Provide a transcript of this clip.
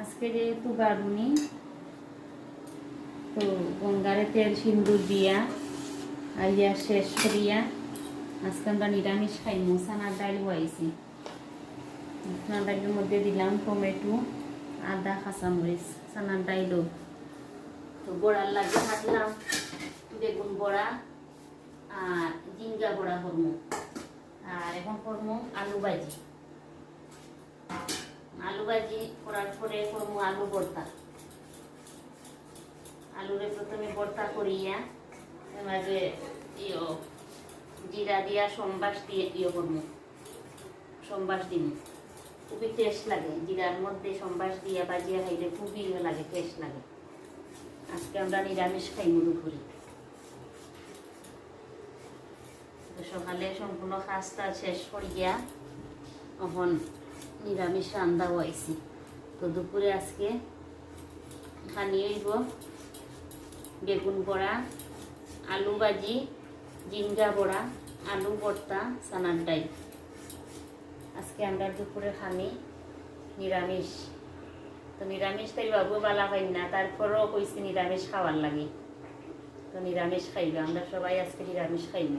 আজকে যেহেতু বারুনি তো গঙ্গারে তেল সিন্দুর দিয়া আইয়া শেষ করিয়া আজকে আমরা নিরামিষ খাইমু। চানার ডাইল হয়েছি, চানার ডাইলের মধ্যে দিলাম টমেটো, আদা, কাঁচামরিচ। চানার ডাইলও তো বড়ার লাগে কাটলাম বেগুন বড়া আর জিঙ্গা বড়া করমু। আর এখন করমু আলু ভাজি। আলু ভাজি করার পরে করমু আলু ভর্তা। আলুরে প্রথমে ভর্তা করিয়া মাঝে জিরা দিয়া সম্বাস দিয়ে করমু, সম্বাস দিন খুবই টেস্ট লাগে। জিরার মধ্যে সম্বাস দিয়া বাজিয়া খাইলে খুবই লাগে, টেস্ট লাগে। আজকে আমরা নিরামিষ খাইমু দুপুরে। সকালে সম্পূর্ণ কাজটা শেষ করিয়া এখন নিরামিষ রান্না হয়েছি। তো দুপুরে আজকে খানি হইব বেগুন বড়া, আলু ভাজি, জিঙ্গা বড়া, আলু ভর্তা, চানার ডাইল। আজকে আমরা দুপুরে খানি নিরামিষ। তো নিরামিষ তাই বাবু বালা পাই না, তারপরেও কইছি নিরামিষ খাওয়ার লাগে। তো নিরামিষ খাইবে, আমরা সবাই আজকে নিরামিষ খাইব।